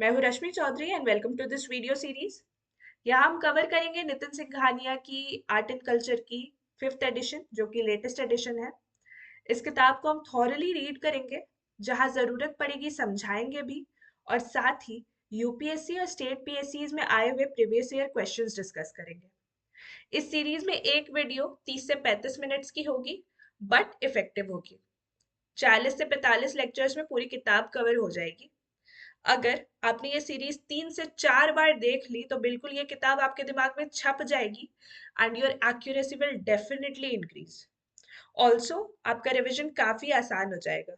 मैं हूँ Rashmi Chaudhary and welcome to this video series. यहाँ हम कवर करेंगे नितिन सिंघानिया की आर्ट एंड कल्चर की फिफ्थ एडिशन जो कि लेटेस्ट एडिशन है। इस किताब को हम थॉरली रीड करेंगे, जहाँ ज़रूरत पड़ेगी समझाएंगे भी, और साथ ही यूपीएससी और स्टेट पीएससीज में आए हुए प्रीवियस ईयर क्वेश्चंस डिस्कस करेंगे। इस सीरीज में एक वीडियो 30 से 35 मिनट्स की होगी, बट इफेक्टिव होगी। 40 से 45 लेक्चर्स में पूरी किताब कवर हो जाएगी। अगर आपने ये सीरीज 3 से 4 बार देख ली तो बिल्कुल ये किताब आपके दिमाग में छप जाएगी and your accuracy will definitely increase. Also आपका रिवीजन काफी आसान हो जाएगा।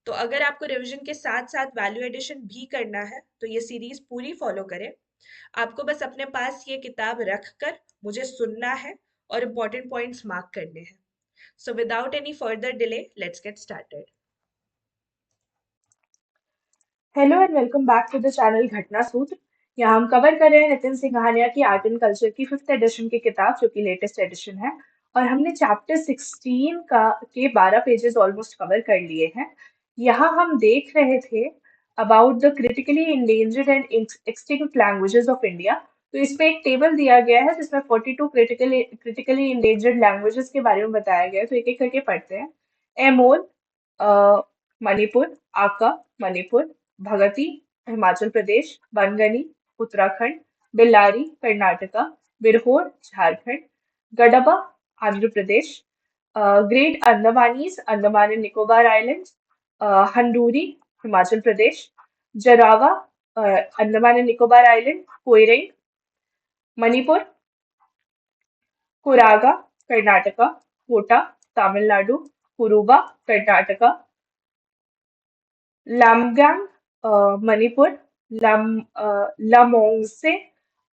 तो अगर आपको रिवीजन के साथ साथ वैल्यू एडिशन भी करना है तो ये सीरीज पूरी फॉलो करें। आपको बस अपने पास ये किताब रख कर मुझे सुनना है और इम्पोर्टेंट पॉइंट्स मार्क करने हैं। So without any further delay let's get started. Hello and welcome back to the channel घटना सूत्र। यहाँ हम कवर कर रहे हैं नितिन सिंघानिया की आर्ट एंड कल्चर की फिफ्थ एडिशन की किताब जो कि लेटेस्ट एडिशन है। और हमने चैप्टर 16 का के 12 पेजेस ऑलमोस्ट कवर कर लिए हैं। यहाँ हम देख रहे थे about the critically endangered and extinct languages of India. तो इसमें एक टेबल दिया गया है जिसमें 42 क्रिटिकली इंडेंजर्ड लैंग्वेजेस के बारे में बताया गया है। तो एक एक करके पढ़ते हैं। एमोल Manipur, Aka Manipur, Bhagati Himachal Pradesh, Bangani Uttarakhand, Bellari Karnataka, Birhor Jharkhand, Gadaba Andhra Pradesh, great Andamanese Andaman and Nicobar islands, Handuri Himachal Pradesh, Jarawa Andaman and Nicobar island, Koireng Manipur, Koraga Karnataka, Kota Tamil Nadu, Kuruba Karnataka, Lamgang Manipur, Lamongse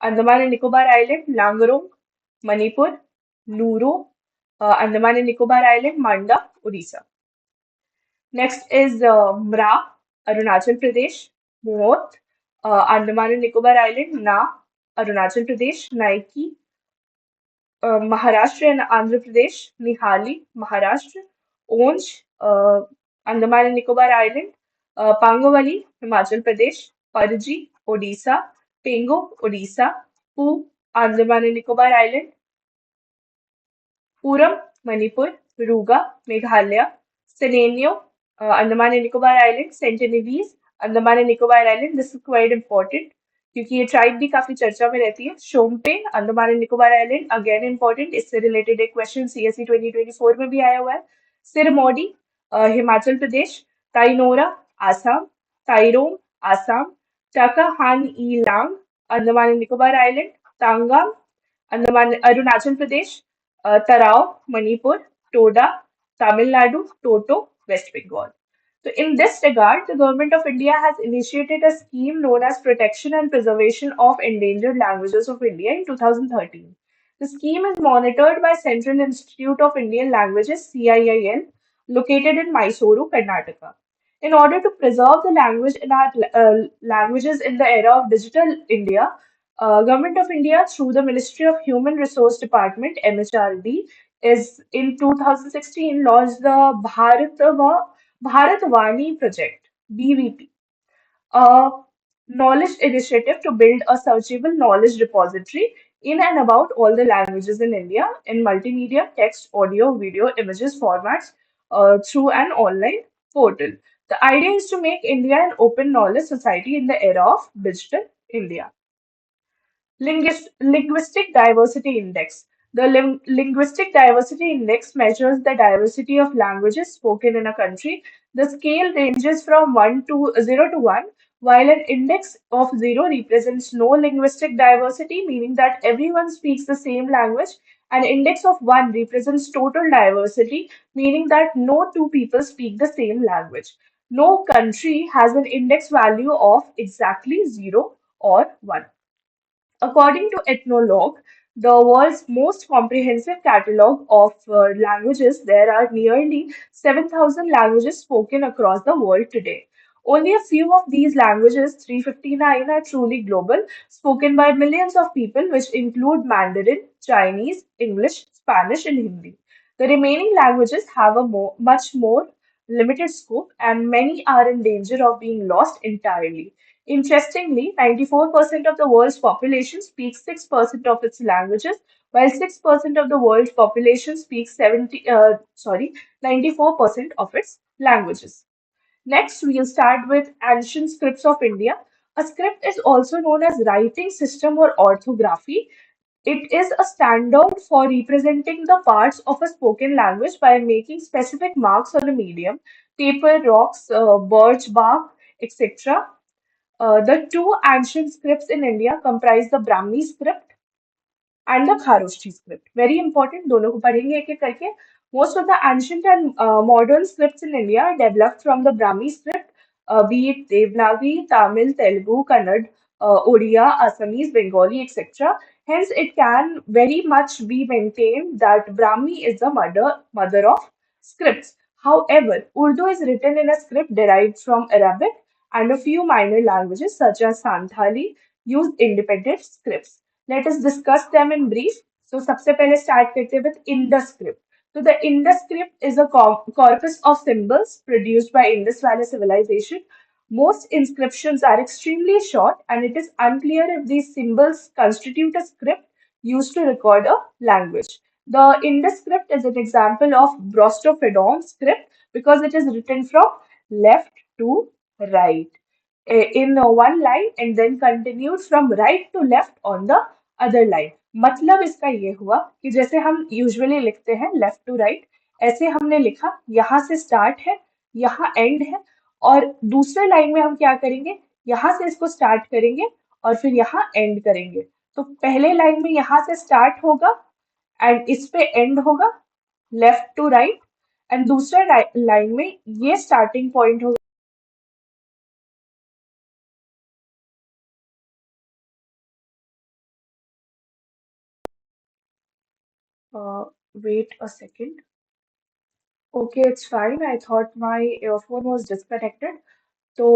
Andaman and Nicobar island, Langrong Manipur, Luro Andaman and Nicobar island, Manda Orissa. Next is Mara Arunachal Pradesh, Mot Andaman and Nicobar island, Na Arunachal Pradesh, Naiki Maharashtra and Andhra Pradesh, Nihali Maharashtra, Onge Andaman and Nicobar island, Pangwali Himachal Pradesh, Panji Odisha, Pengo Orissa, Pu Andaman and Nicobar island, Puram Manipur, Ruga Meghalaya, सेलेनियो Andaman and Nicobar island, Sentinelese Andaman and Nicobar island. This is quite important क्योंकि ये ट्राइब भी काफी चर्चा में रहती है। Shompen Andaman and Nicobar island, again important, इससे रिलेटेड एक क्वेश्चन सीएससी 2024 में भी आया हुआ है। सिरमौरी हिमाचल प्रदेश, ताइनोरा आसाम, ताइरोंग आसाम, टाकाहान ई लांग Andaman and Nicobar island, Tangang Andaman Arunachal Pradesh, Tarao Manipur, Toda Tamil Nadu, Toto West Bengal. So in this regard, the Government of India has initiated a scheme known as Protection and Preservation of Endangered Languages of India in 2013. The scheme is monitored by Central Institute of Indian Languages (CIIL) located in Mysuru, Karnataka. In order to preserve the language in our languages in the era of digital India, Government of India through the Ministry of Human Resource Department (MHRD) is in 2016 launched the Bharatvani project (BVP), a knowledge initiative to build a searchable knowledge repository in and about all the languages in India in multimedia, text, audio, video, images formats through an online portal. The idea is to make India an open knowledge society in the era of digital India. Linguistic Diversity Index. The Linguistic Diversity Index measures the diversity of languages spoken in a country. The scale ranges from 0 to 1, while an index of 0 represents no linguistic diversity, meaning that everyone speaks the same language. An index of 1 represents total diversity, meaning that no two people speak the same language. No country has an index value of exactly 0 or 1. According to Ethnologue, the world's most comprehensive catalogue of languages, there are nearly 7,000 languages spoken across the world today. Only a few of these languages, 359, are truly global, spoken by millions of people, which include Mandarin, Chinese, English, Spanish, and Hindi. The remaining languages have a much more limited scope, and many are in danger of being lost entirely. Interestingly, 94% of the world's population speaks 6% of its languages, while 6% of the world's population speaks 94% of its languages. Next, we'll start with ancient scripts of India. A script is also known as writing system or orthography. It is a standard for representing the parts of a spoken language by making specific marks on a medium, paper, rocks, birch bark, etc. The two ancient scripts in India comprise the Brahmi script and the Kharoshthi script. Very important, दोनों को पढ़ेंगे एक एक करके. Most of the ancient and modern scripts in India are developed from the Brahmi script, be it Devanagari, Tamil, Telugu, Kannada, Odia, Assamese, Bengali, etc. Hence, it can very much be maintained that Brahmi is the mother of scripts. However, Urdu is written in a script derived from Arabic, and a few minor languages such as Santhali use independent scripts. Let us discuss them in brief. So सबसे पहले start करते हैं with Indus script. So the Indus script is a corpus of symbols produced by Indus Valley civilization. Most inscriptions are extremely short, and it is unclear if these symbols constitute a script used to record a language. The Indus script is an example of Brostophodon script because it is written from left to right in one line and then continued from right to left on the other line. मतलब इसका ये हुआ कि जैसे हम usually लिखते हैं left to right, ऐसे हमने लिखा यहाँ से स्टार्ट है, यहाँ एंड है, और दूसरे लाइन में हम क्या करेंगे, यहाँ से इसको स्टार्ट करेंगे और फिर यहाँ एंड करेंगे. तो पहले लाइन में यहाँ से स्टार्ट होगा एंड इस पे एंड होगा लेफ्ट टू राइट, एंड दूसरे लाइन में ये स्टार्टिंग पॉइंट होगा. Wait a second. Okay, it's fine. I thought my earphone was disconnected. तो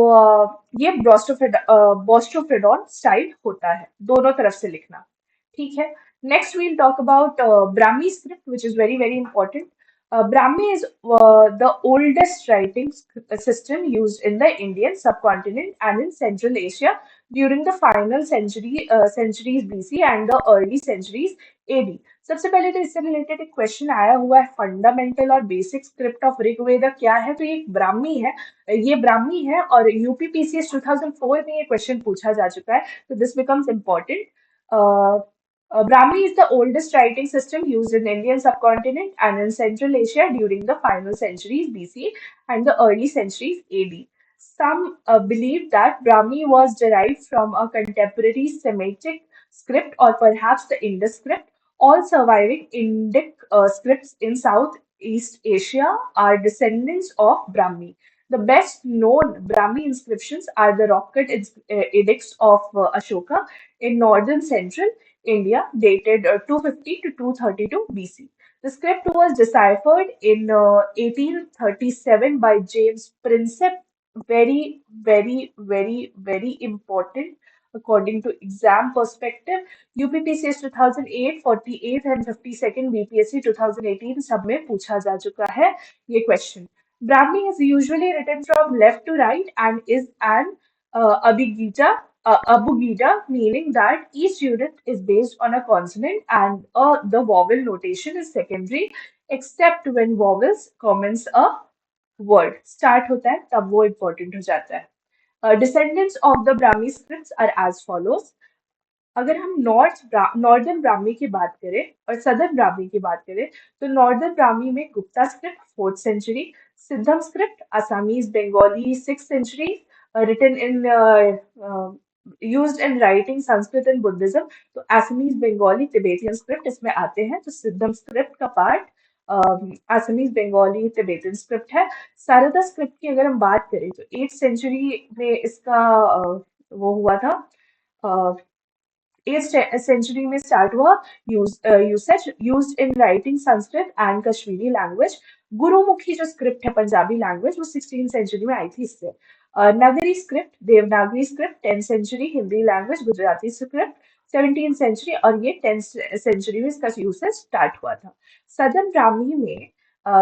ये बोस्टोफ्रेडॉन स्टाइल होता है, दोनों तरफ से लिखना. ठीक है. Next we'll talk about Brahmi script which is very very important. Brahmi is the oldest writing system used in the Indian subcontinent and in Central Asia during the final centuries BC and the early centuries AD. सबसे पहले तो इससे related एक question आया हुआ है, fundamental और basic script of Rigveda क्या है. तो ये ब्राह्मी है और यूपीपीसीएस 2004 में ये क्वेश्चन पूछा जा चुका है. तो this becomes important. Brahmi is the oldest writing system used in Indian subcontinent and in Central Asia during the final centuries BC and the early centuries AD. Some believe that Brahmi was derived from a contemporary Semitic script or perhaps the Indus script. All surviving Indic scripts in Southeast Asia are descendants of Brahmi. The best known Brahmi inscriptions are the rock-cut edicts of Ashoka in northern central India, dated 250 to 232 BC. The script was deciphered in 1837 by James Prinsep. Very, very, very, very important according to exam perspective. UPPCS 2008, 48 and 52nd BPSC 2018 सब में पूछा जा चुका है ये question. Brahmi is usually written from left to right and is an abugida, meaning that each unit is based on a consonant and the vowel notation is secondary, except when vowels commence a word. Start होता है तब वो important हो जाता है. Descendants of the Brahmi scripts are as follows. अगर हम northern Brahmi की बात करें और सदर्न ब्राह्मी की बात करें, तो नॉर्दर्न ब्राह्मी में Gupta script 4th century, Siddham script Assamese Bengali 6th century, written in used in writing Sanskrit and Buddhism. तो असमीज बंगाली तिबेतियन स्क्रिप्ट इसमें आते हैं. तो सिद्धम स्क्रिप्ट का part Assamese Bengali Tibetan script है. सारदा स्क्रिप्ट की अगर हम बात करें तो 8th सेंचुरी में इसका वो हुआ था. 8th century में स्टार्ट हुआ usage used in writing Sanskrit and Kashmiri language. Gurmukhi जो स्क्रिप्ट है पंजाबी लैंग्वेज वो 16th सेंचुरी में आई थी इससे. Nagari script Devanagari script 10th century, Hindi language Gujarati script 17th century, और ये 10th सेंचुरी में इसका यूसेज स्टार्ट हुआ था. सदर्न ब्राह्मी में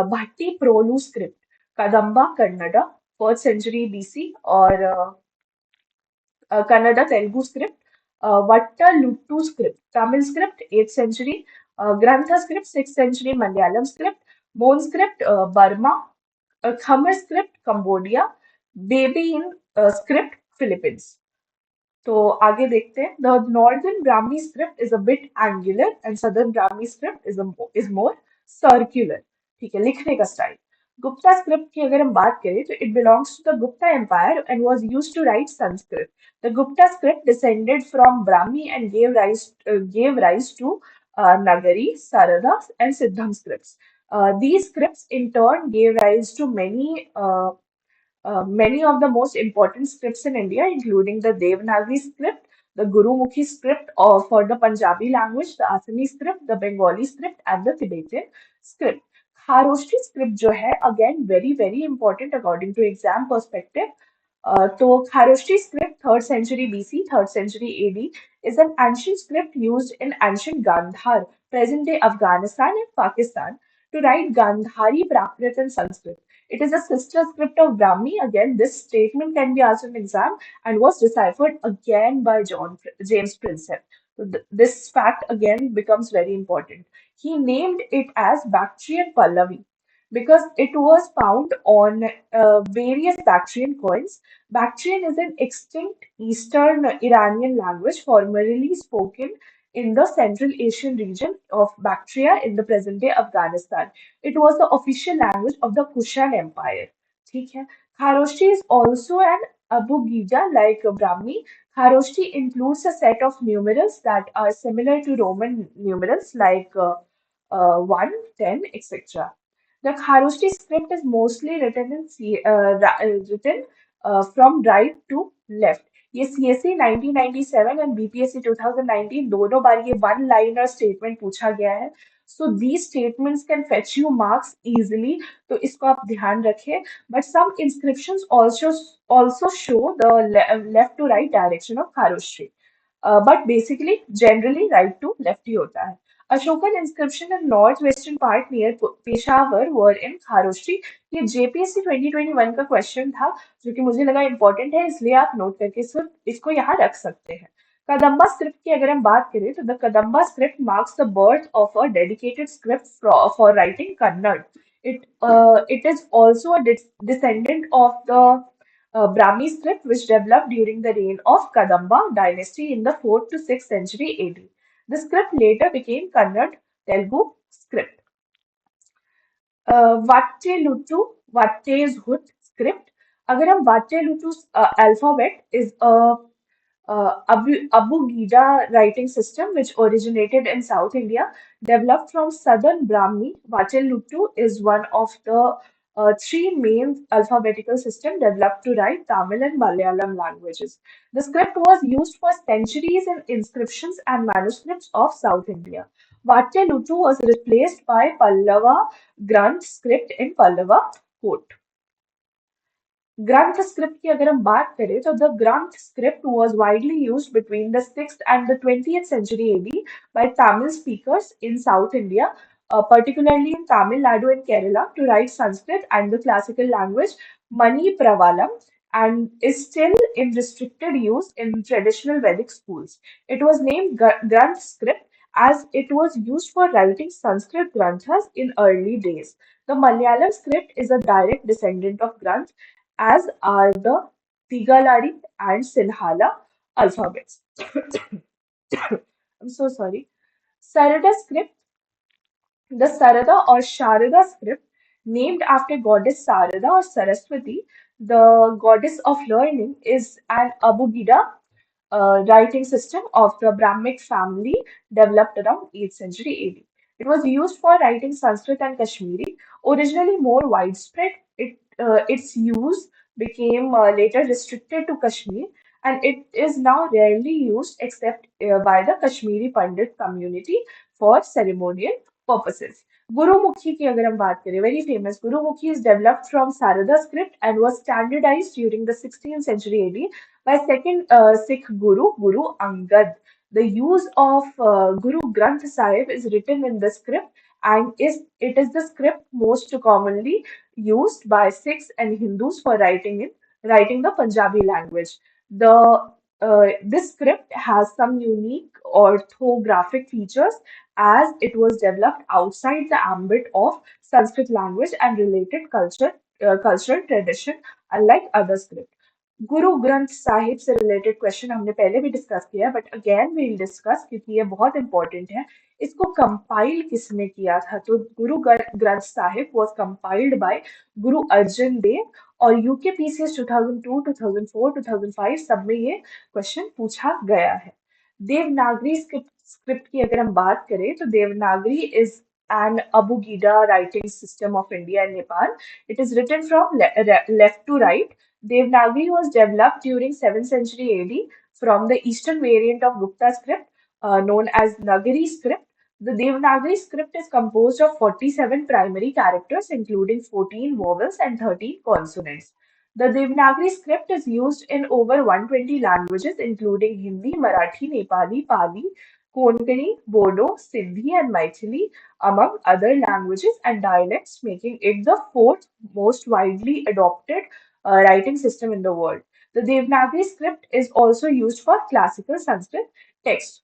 Bhattiprolu script, Kadamba Kannada 4th century BC, और Kannada Telugu script, Vattaluttu script, Tamil script, 8th century, Grantha script, 6th century, Malayalam script, Mon script, Burma, Khmer script, Cambodia, Baby in script, Philippines. तो आगे देखते हैं. The northern Brahmi script is a bit angular and southern Brahmi script is more circular. ठीक है, लिखने का style. Gupta script की अगर हम बात करें तो it belongs to the Gupta Empire and was used to write Sanskrit. The Gupta script descended from Brahmi and gave rise to Nagari, Sarada, and Siddham scripts. These scripts in turn gave rise to many of the most important scripts in India, including the Devanagari script, the Gurumukhi script for the Punjabi language, the Assamese script, the Bengali script, and the Tibetan script. Kharoshti script जो है again very very important according to exam perspective. तो Kharoshti script 3rd century BC, 3rd century AD is an ancient script used in ancient Gandhar, present day Afghanistan and Pakistan, to write Gandhari, Prakrit, and Sanskrit. It is a sister script of Brahmi. Again, this statement can be asked in exam and was deciphered again by James Prinsep. So this fact again becomes very important. He named it as Bactrian Pallavi because it was found on various Bactrian coins. Bactrian is an extinct Eastern Iranian language formerly spoken in the Central Asian region of Bactria in the present day Afghanistan. It was the official language of the Kushan Empire. ठीक है. Kharoshti is also an Abugida like Brahmi. Kharoshti includes a set of numerals that are similar to Roman numerals like 1, 10, etc. The Kharoshti script is mostly written from right to left. ये CSE 1997 and BPSC 2019 दोनों बार ये one liner statement पूछा गया है. So these statements can fetch you marks easily. तो इसको आप ध्यान रखें. But some inscriptions also show the left to right direction of Kharoshti. But basically, generally right to left ही होता है. Ashokan inscription in northwestern part near Peshawar were in Kharoshti. ये JPSC 2021 का question था जो कि मुझे लगा इम्पोर्टेंट है इसलिए आप नोट करके सिर्फ इसको यहाँ रख सकते हैं. Kadamba script की अगर हम बात करें तो the Kadamba script marks the birth of a dedicated script for writing Kannada. It is also a descendant of the Brahmi script which developed during the reign of Kadamba dynasty in the 4th to 6th century AD. The script later became Kannada Telugu script. Vatteluttu, Vatteshut script. अगर हम Vatteluttu alphabet is a Abugida writing system which originated in South India, developed from Southern Brahmi. Vatteluttu is one of the three main alphabetical systems developed to write Tamil and Malayalam languages. The script was used for centuries in inscriptions and manuscripts of South India. Vatteluttu was replaced by Pallava Granth script in Pallava court. Granth script की अगर हम बात करें तो the Granth script was widely used between the 6th and the 20th century AD by Tamil speakers in South India, particularly in Tamil Nadu and Kerala, to write Sanskrit and the classical language Mani Pravalam, and is still in restricted use in traditional Vedic schools. It was named Granth script as it was used for writing Sanskrit Granthas in early days. The Malayalam script is a direct descendant of Granth, as are the Tigalari and Sinhala alphabets. I'm so sorry. Sarada script, the Sarada or Sharada script, named after goddess Sarada or Saraswati, the goddess of learning, is an Abugida writing system of the Brahmic family developed around 8th century AD. It was used for writing Sanskrit and Kashmiri, originally more widespread. Its use became later restricted to Kashmir, and it is now rarely used except by the Kashmiri Pandit community for ceremonial purposes. Gurumukhi की अगर हम बात करें, very famous. Gurumukhi is developed from Sarada script and was standardized during the 16th century AD by second Sikh Guru, Guru Angad. The use of Guru Granth Sahib is written in the script and it is the script most commonly used by Sikhs and Hindus for writing the Punjabi language. The this script has some unique orthographic features as it was developed outside the ambit of Sanskrit language and related cultural tradition, unlike other scripts. Guru Granth Sahib से related question हमने पहले भी discuss किया है, but again we'll discuss क्योंकि ये बहुत important है। इसको कंपाइल किसने किया था? तो Granth Sahib was compiled bye Guru Arjan Dev, और यूकेपीसीएस 2002, 2004, 2005 सब में ये क्वेश्चन पूछा गया है। देवनागरी स्क्रिप्ट की अगर हम बात करें तो Devanagari is an Abugida writing system of India and Nepal. It is written from left to right. Devanagari was developed during 7th century AD from the eastern variant of Gupta script known as Nagari script. The Devanagari script is composed of 47 primary characters, including 14 vowels and 13 consonants. The Devanagari script is used in over 120 languages, including Hindi, Marathi, Nepali, Pali, Konkani, Bodo, Sindhi, and Maithili, among other languages and dialects, making it the fourth most widely adopted writing system in the world. The Devanagari script is also used for classical Sanskrit text.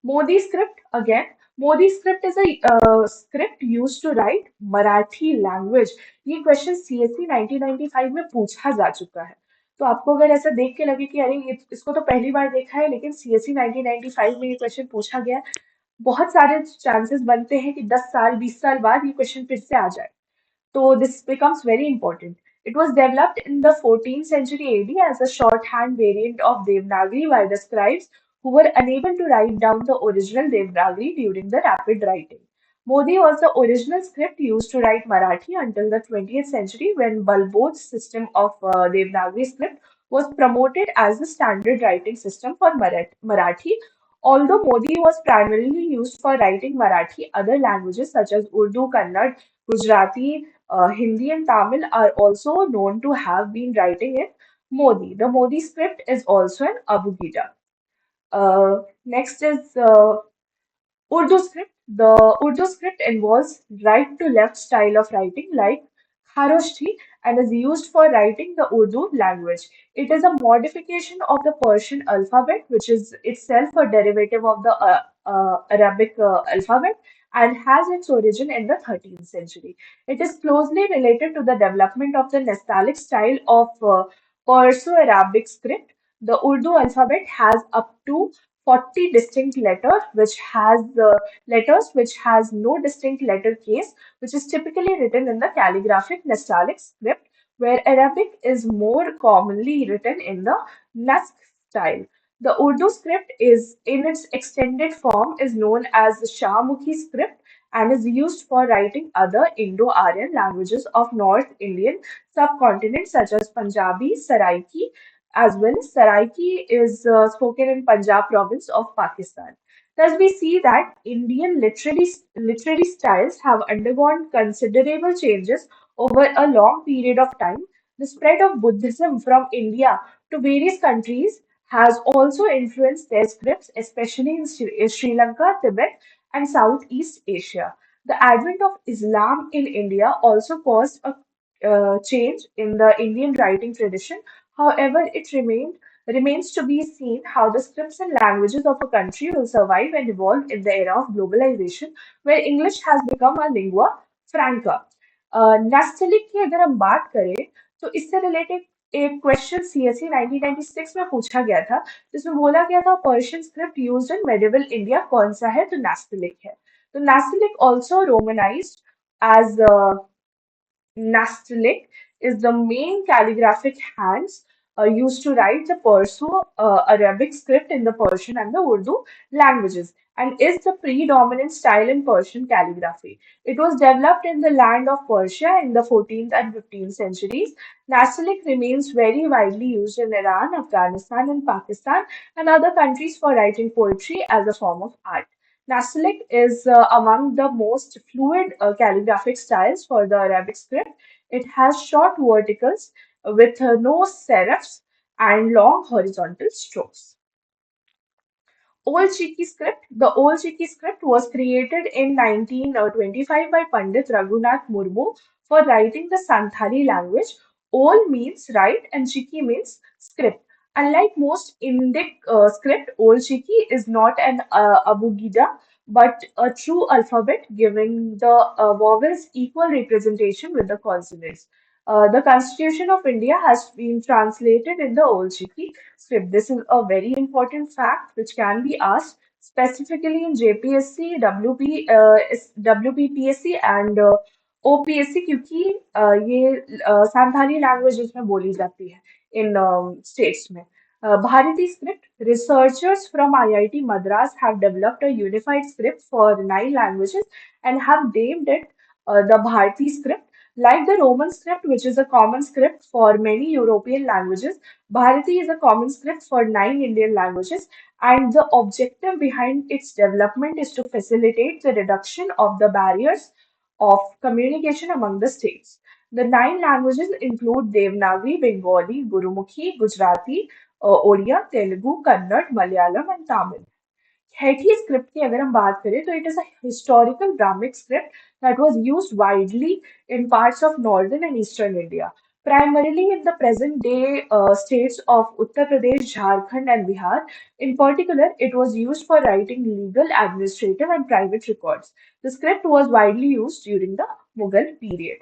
Modi script again. Modi script is a script used to write Marathi language. ये question CSC 1995 में पूछा जा चुका है। तो आपको अगर ऐसा देख के लगे कि अरे इसको तो पहली बार देखा है, लेकिन सीएससी 1995 में ये क्वेश्चन पूछा गया है, बहुत सारे चांसेस बनते हैं कि 10 साल 20 साल बाद ये क्वेश्चन फिर से आ जाए। So this becomes very important. It was developed in the 14th century AD as a shorthand variant of Devanagari by the scribes who were unable to write down the original Devanagari during the rapid writing. Modi was the original script used to write Marathi until the 20th century when Balbod's system of Devanagari script was promoted as the standard writing system for Marathi. Although Modi was primarily used for writing Marathi, other languages such as Urdu, Kannada, Gujarati, Hindi and Tamil are also known to have been writing in Modi. The Modi script is also an Abugida. Next is Urdu script. The Urdu script involves right to left style of writing like Kharoshti and is used for writing the Urdu language. It is a modification of the Persian alphabet, which is itself a derivative of the Arabic alphabet and has its origin in the 13th century. It is closely related to the development of the Nastaliq style of Perso-Arabic script. The Urdu alphabet has up to 40 distinct letters which has no distinct letter case, which is typically written in the calligraphic Nastaliq script, where Arabic is more commonly written in the Naskh style. The Urdu script is in its extended form is known as the Shahmukhi script and is used for writing other Indo-Aryan languages of North Indian subcontinent such as Punjabi, Saraiki, as well. Saraiki is spoken in Punjab province of Pakistan. Thus, we see that Indian literary styles have undergone considerable changes over a long period of time. The spread of Buddhism from India to various countries has also influenced their scripts, especially in Sri Lanka, Tibet, and Southeast Asia. The advent of Islam in India also caused a change in the Indian writing tradition. However, remains to be seen how the scripts and languages of a country will survive and evolve in the era of globalization, where English has become a lingua franca. Nastaliq की अगर हम बात करें तो इससे related एक question CSC 1996 में पूछा गया था, जिसमें बोला गया था Persian script used in medieval India कौन सा है? तो नास्तिलिक है। तो Nastaliq also romanized as Nastaliq is the main calligraphic hands used to write the Perso-Arabic script in the Persian and the Urdu languages and is the predominant style in Persian calligraphy. It was developed in the land of Persia in the 14th and 15th centuries. Nastaliq remains very widely used in Iran, Afghanistan, and Pakistan and other countries for writing poetry as a form of art. Nastaliq is among the most fluid calligraphic styles for the Arabic script. It has short verticals with no serifs and long horizontal strokes. Old Chiki script. The Old Chiki script was created in 1925 by Pandit Raghunath Murmu for writing the Santhali language. Old means write and Chiki means script. Unlike most Indic script, Old Chiki is not an abugida, but a true alphabet, giving the vowels equal representation with the consonants. The Constitution of India has been translated in the Old Chiki script. This is a very important fact which can be asked specifically in JPSC, WPPSC and OPSC, क्योंकि ये Santhali language में बोली जाती है इन states में. Bharati script. Researchers from IIT Madras have developed a unified script for 9 languages and have named it the Bharati script. Like the Roman script, which is a common script for many European languages, Bharati is a common script for 9 Indian languages, and the objective behind its development is to facilitate the reduction of the barriers of communication among the states. The 9 languages include Devanagari, Bengali, Gurumukhi, Gujarati, Odia, Telugu, Kannada, Malayalam, and Tamil. Hetty script की अगर हम बात करें तो it is a historical Brahmic script that was used widely in parts of northern and eastern India, primarily in the present day states of Uttar Pradesh, Jharkhand, and Bihar. In particular, it was used for writing legal, administrative, and private records. The script was widely used during the Mughal period.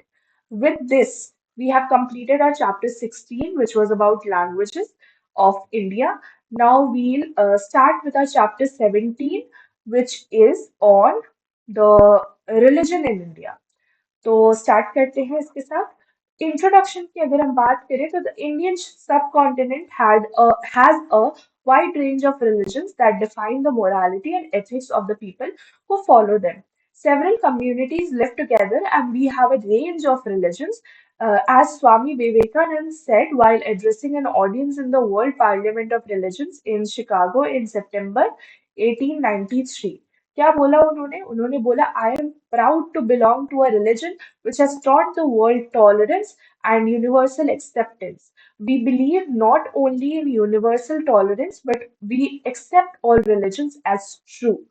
With this, we have completed our chapter 16, which was about languages of India. Now we'll start with our chapter 17, which is on the religion in India. तो start करते हैं इसके साथ introduction की अगर हम बात करें तो the Indian subcontinent has a wide range of religions that define the morality and ethics of the people who follow them. Several communities live together and we have a range of religions. As Swami Vivekananda said while addressing an audience in the World Parliament of Religions in Chicago in September 1893. क्या बोला उन्होंने? उन्होंने बोला, I am proud to belong to a religion which has taught the world tolerance and universal acceptance. We believe not only in universal tolerance, but we accept all religions as true.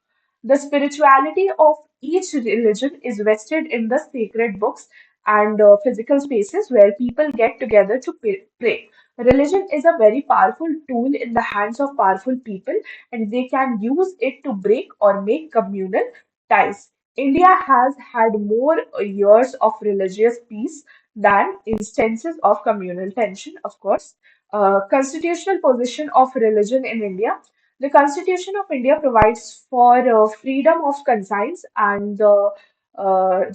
The spirituality of each religion is vested in the sacred books and physical spaces where people get together to pray. Religion is a very powerful tool in the hands of powerful people, and they can use it to break or make communal ties. India has had more years of religious peace than instances of communal tension, of course. Constitutional position of religion in India. The Constitution of India provides for freedom of conscience and the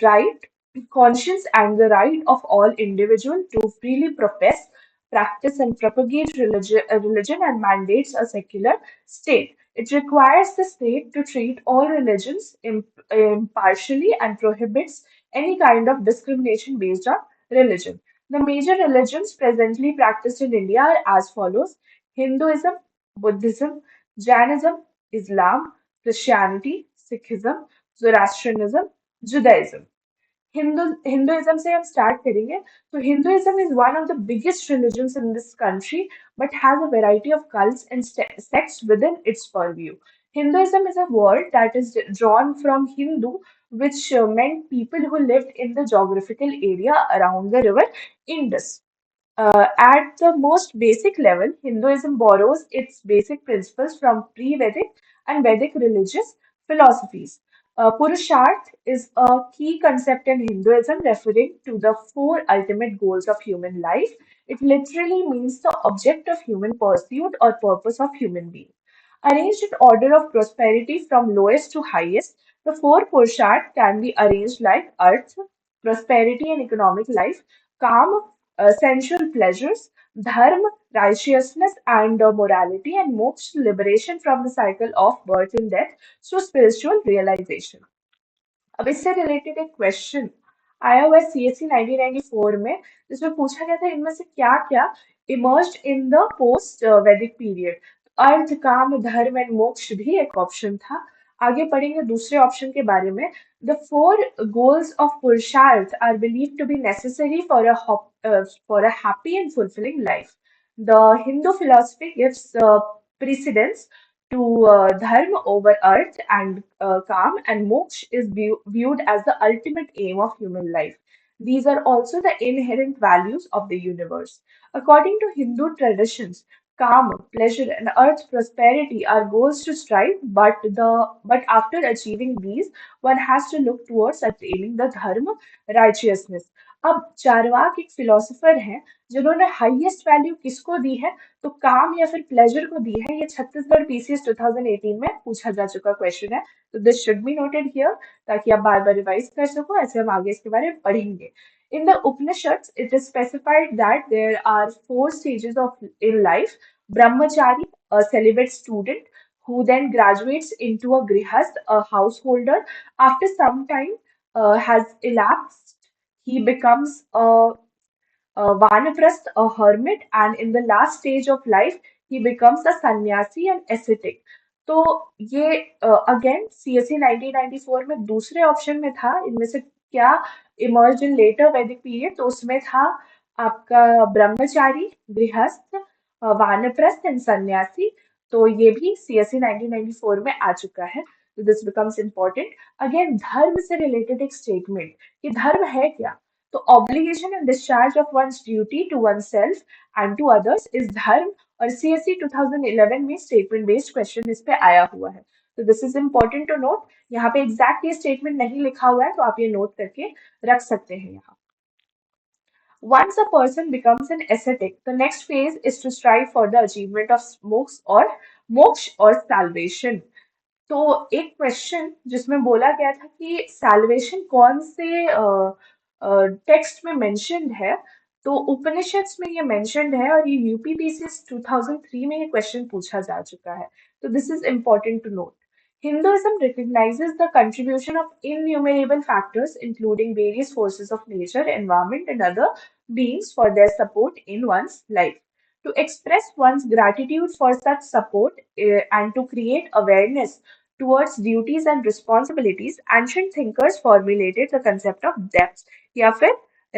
right, conscience, and the right of all individuals to freely profess, practice, and propagate religion and mandates a secular state. It requires the state to treat all religions impartially and prohibits any kind of discrimination based on religion. The major religions presently practiced in India are as follows: Hinduism, Buddhism, Jainism, Islam, Christianity, Sikhism, Zoroastrianism, Judaism. Hinduism से हम start करेंगे. So Hinduism is one of the biggest religions in this country, but has a variety of cults and sects within its purview. Hinduism is a word that is drawn from Hindu, which meant people who lived in the geographical area around the river Indus. At the most basic level, Hinduism borrows its basic principles from pre-Vedic and Vedic religious philosophies. Purusharth is a key concept in Hinduism referring to the four ultimate goals of human life. It literally means the object of human pursuit or purpose of human being. Arranged in order of prosperity from lowest to highest, the four Purusharth can be arranged like earth, prosperity and economic life, calm, sensual pleasures, dharma, righteousness and morality, and moksha, liberation from the cycle of birth and death through spiritual realization. अब इससे related एक question आया हुआ है CSC 1994 में, जिसमें पूछा गया था इनमें से क्या क्या इमर्ज्ड इन द पोस्ट वैदिक पीरियड. अर्थ, काम, धर्म एंड मोक्ष भी एक ऑप्शन था. आगे पढ़ेंगे दूसरे ऑप्शन के बारे में. The four goals of purushartha are believe to be necessary for a happy and fulfilling life. The Hindu philosophy gives precedence to dharma over earth and calm, and moksha is viewed as the ultimate aim of human life. These are also the inherent values of the universe. According to Hindu traditions, calm, pleasure, and earth prosperity are goals to strive, but after achieving these, one has to look towards attaining the dharma, righteousness. अब चार्वाक एक philosopher हैं जिन्होंने highest value किसको दी है, तो काम या फिर प्लेजर को दी है। ये छत्तीसगढ़ पीसीएस 2018 में पूछा जा चुका क्वेश्चन है, तो this should be noted here ताकि आप बार बार रिवाइज कर सको, ऐसे हम आगे इसके बारे में पढ़ेंगे। In the Upanishads, it is specified that there are four stages of in life: Brahmachari, a celibate student, who then graduates into a grihast, a householder. After some time has elapsed, he becomes a vanaprasth, a hermit, and in the last stage of life, he becomes a sannyasi and ascetic. तो ये again CSC 1994 में दूसरे option में था, इनमें से क्या emerge इन letter वैदिक पीरियड, तो उसमें था आपका ब्रह्मचारी, गृहस्थ, वानप्रस्थ एंड सन्यासी। तो ये भी सीएससी 1994 में आ चुका है, तो दिस बिकम्स इम्पोर्टेंट। अगेन धर्म से रिलेटेड एक स्टेटमेंट कि धर्म है क्या, तो obligation and discharge of one's duty to oneself and to others is dharma, और सीएससी 2011 में स्टेटमेंट बेस्ड क्वेश्चन इस पे आया हुआ है। तो this is important to note. यहाँ पे एग्जैक्ट ये स्टेटमेंट नहीं लिखा हुआ है, तो आप ये नोट करके रख सकते हैं यहाँ। Once a person becomes an ascetic, the next phase is to strive for the achievement of moksha or salvation. तो एक क्वेश्चन जिसमें बोला गया था कि सैल्वेशन कौन से टेक्स्ट में मेंशन्ड है, तो उपनिषद्स में ये मेंशन्ड है, और ये यूपीपीसीएस 2003 में ये क्वेश्चन पूछा जा चुका है। तो this is important to note. Hinduism recognizes the contribution of innumerable factors, including various forces of nature, environment, and other beings for their support in one's life. To express one's gratitude for such support and to create awareness towards duties and responsibilities, ancient thinkers formulated the concept of debts, या फिर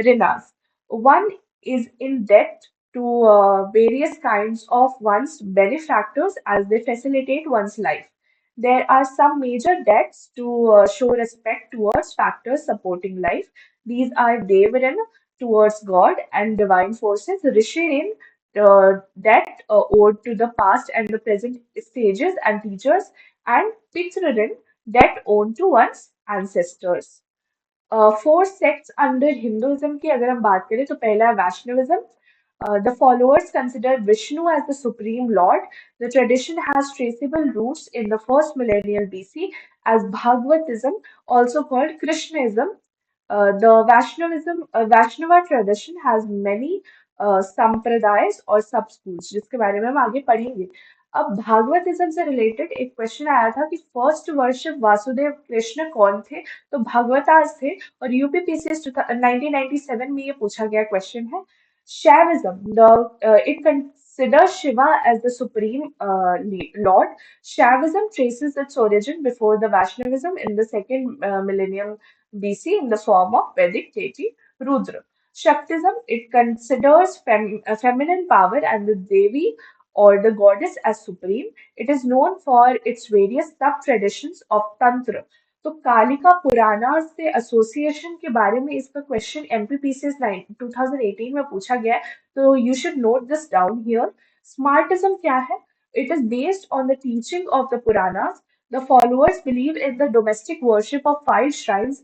ऋणास. One is in debt to various kinds of one's benefactors as they facilitate one's life. There are some major debts to show respect towards factors supporting life. These are Devaran towards God and divine forces, Rishirin debt owed to the past and the present stages and teachers, and Pitrarin debt owed to one's ancestors. Four sects under Hinduism की अगर हम बात करें, तो पहला है Vaishnavism. The followers consider Vishnu as the supreme lord. The tradition has traceable roots in the first millennial BC as Bhagavatism, also called Krishnaism. The Vaishnava tradition has many sampradayas और सब schools, जिसके बारे में हम आगे पढ़ेंगे. अब भागवतिज्म से रिलेटेड एक क्वेश्चन आया था कि फर्स्ट वर्शिप वासुदेव कृष्ण कौन थे, तो भगवतास थे, और यूपीपीसीएस 1997 में ये पूछा गया क्वेश्चन है. Shaivism, it considers Shiva as the supreme lord. Shaivism traces its origin before the Vaishnavism in the second millennium BC in the form of Vedic deity Rudra. Shaktism, it considers feminine power and the Devi or the goddess as supreme. It is known for its various sub-traditions of Tantra. तो कालिका पुराना से association के बारे में इसका question MPPCS 2018 में पूछा गया है, तो you should note this down here. Smartism क्या है? It is based on the teaching of the Puranas. The followers believe in the domestic worship of five shrines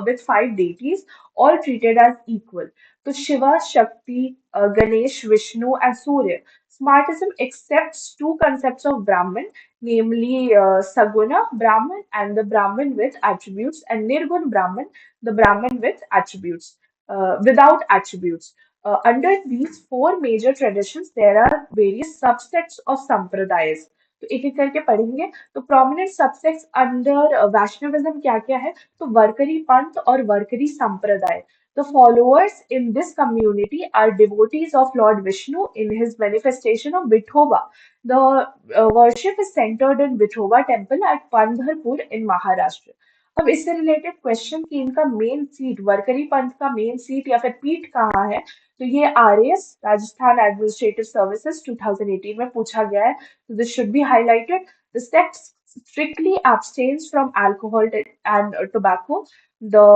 with five deities, all treated as equal. So Shiva, Shakti, Ganesh, Vishnu, and Surya. Smartism accepts two concepts of Brahman, namely Saguna Brahman and the Brahman with attributes, and Nirgun Brahman, the Brahman with attributes, without attributes. Under these four major traditions, there are various subsets of sampradayas. तो एक एक करके पढ़ेंगे. तो prominent subsects under Vaishnavism क्या क्या है, तो वर्करी पंथ और वर्करी संप्रदाय. The followers in this community are devotees of Lord Vishnu in his manifestation of Vithoba. The worship is centered in Vithoba temple at Pandharpur in Maharashtra. अब इससे रिलेटेड क्वेश्चन कि इनका मेन सीट, वर्करी पंथ का मेन सीट या फिर पीठ कहाँ है, तो ये आरएस राजस्थान एडमिनिस्ट्रेटिव सर्विसेज 2018 में पूछा गया है. So this should be highlighted. The sect strictly abstains from alcohol and tobacco. The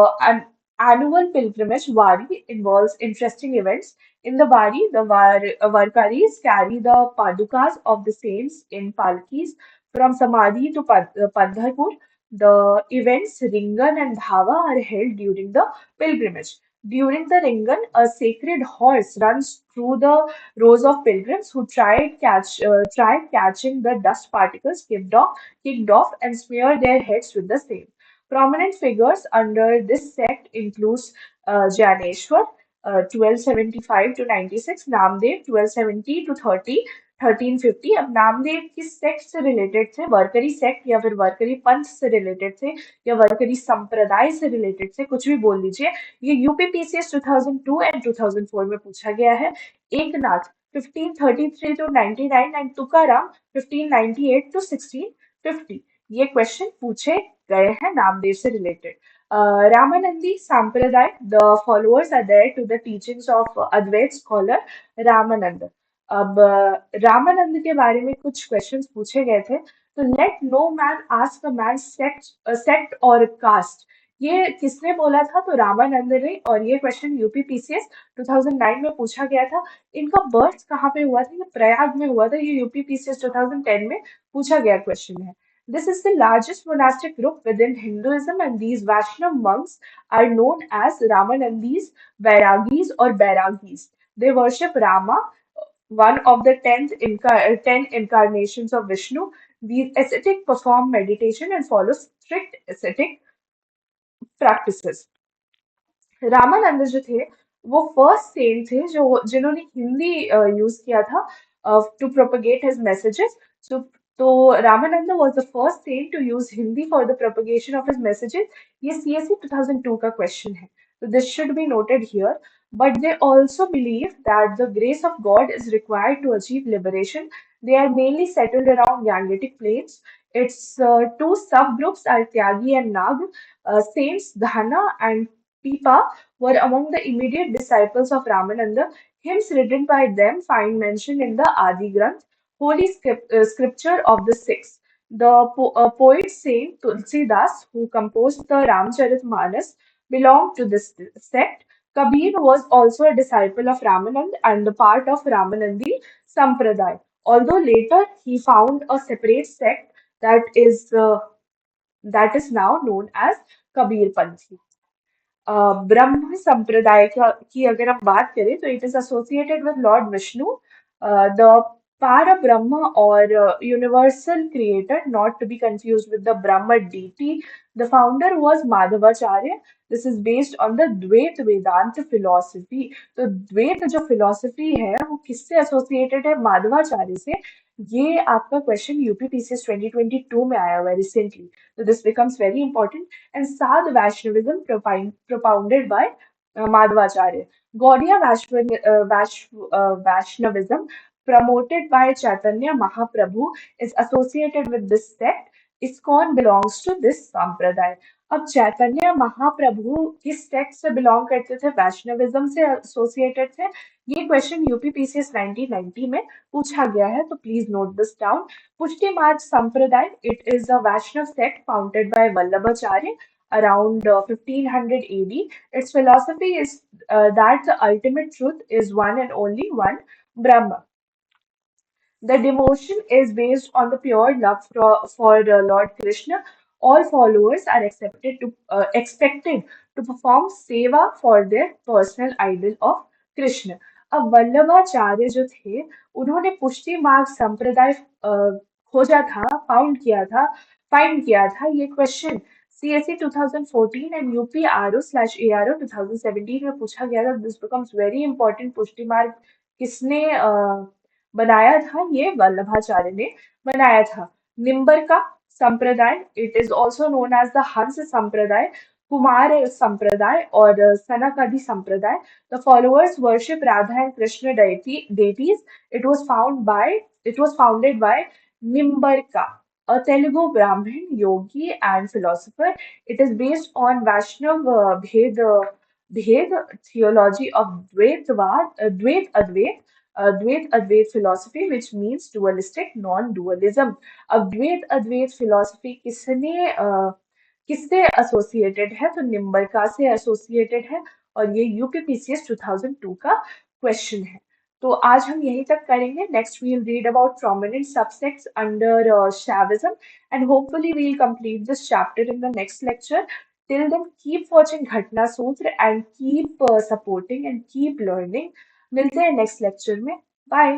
annual pilgrimage Wari involves interesting events. In the Wari, the Varkaris carry the padukas of the saints in palkis from Samadhi to Pandharpur. The events Ringan and Dhava are held during the pilgrimage. During the Ringan, a sacred horse runs through the rows of pilgrims who tried catching the dust particles kicked off and smear their heads with the same. Prominent figures under this sect includes Janeshwar, 1275 to 96, Namdev 1270 to 1350। अब नामदेव किस sect से related थे? वर्करी sect या फिर वर्करी पंथ से related थे या वर्करी संप्रदाय से रिलेटेड थे, कुछ भी बोल लीजिए। ये यूपीपीसीएस 2002 एंड 2004 में पूछा गया है। Eknath 1533 to 99 and Tukaram 1598 to 1650, ये क्वेश्चन पूछे गए हैं नामदेव से related. Ramanandi Sampradaya, the followers adhere to the teachings of Advait scholar Ramanand. अब रामानंद के बारे में कुछ क्वेश्चंस पूछे गए थे। तो let no man ask a man sect और कास्ट, ये किसने बोला था? तो रामानंद ने। और ये क्वेश्चन यूपीपीसीएस 2009 में पूछा गया था। इनका बर्थ कहाँ पे हुआ था? ये प्रयाग में हुआ था। ये यूपीपीसीएस 2010 में पूछा गया क्वेश्चन है। This is the largest monastic group within Hinduism, and these Vaishnava monks are known as Ramanandis, Vairagis, or Bairagis. They worship Rama, one of the 10 incarnations of Vishnu. These ascetic perform meditation and follow strict ascetic practices. Ramanand जो थे वो first Saint थे जो जिन्होंने Hindi use किया था to propagate his messages. So तो Ramanand was the first saint to use Hindi for the propagation of his messages. ये सीएसई 2002 का क्वेश्चन है, तो this should be noted here. But they also believe that the grace of God is required to achieve liberation. They are mainly settled around Gangetic plains. Its two subgroups are Tyagi and Nag. Saints Dhana and Pipa were among the immediate disciples of Ramananda. Hymns written by them find mention in the Adi Granth, holy scripture of the Sikhs. The poet Saint Tulsi Das, who composed the Ramcharitmanas, belonged to this sect. Kabir was also a disciple of Ramanand and a part of Ramanandi Sampradaya, although later he found a separate sect that is now known as Kabir Panthi. ब्रह्म संप्रदाय की अगर हम बात करें तो it is associated with lord Vishnu, the Para Brahma और universal creator, not to be confused with the Brahma deity. The founder was Madhvacharya. This is based on the Dvaita Vedanta philosophy. तो द्वैत जो फिलोसफी है वो किससे एसोसिएटेड है? माधवाचार्य से। ये आपका क्वेश्चन यूपीपीसीएस 2022 में आया हुआ है रिसेंटली, तो this becomes very important. And Sadh Vaishnavism propounded by Madhvacharya. Gaudiya Vaishnavism, promoted by Chaitanya Mahaprabhu, is associated with this sect. ISKCON belongs to this sampradaya. अब चैतन्य महाप्रभु किस सेक्ट से बिलोंग करते थे? वैष्णविज्म से एसोसिएटेड थे। ये question UPPCS 1990 में पूछा गया है, तो please note this down. Pushti Marg Sampradaya, it is a Vaishnav sect founded by Vallabhacharya around 1500 AD. Its philosophy is that the ultimate truth is one and only one, Brahma. The devotion is based on the pure love for Lord Krishna. All followers are expected to perform seva for their personal idol of Krishna. अब वल्लभाचार्य जो थे उन्होंने पुष्टि मार्ग संप्रदाय खोजा था, find किया था। ये क्वेश्चन सीएसई 2014 एंड यूपी आरओ/एआरओ 2017 में पूछा गया था। This becomes very important. पुष्टि मार्ग किसने बनाया था? ये वल्लभाचार्य ने बनाया था। निम्बर का संप्रदाय, it is also known as the Hansa sampradaya, Kumar sampradaya और Sanakadi sampradaya. The followers worship Radha and Krishna deities. It was founded by Nimbarka, a Telugu Brahmin, yogi and philosopher. It is based on Vaishnav Bhed theology of Dvait Advait philosophy, which means dualistic non-dualism. अब द्वैत अद्वैत philosophy किससे associated है? तो निम्बरका से associated है और ये UPPCS 2002 का क्वेश्चन है। तो आज हम यहीं तक करेंगे। Next we'll read about prominent subsects under Shaivism and hopefully we'll complete this chapter in the next lecture. Till then, keep watching Ghatna Sutra and keep supporting and keep learning. मिलते हैं next lecture में। Bye.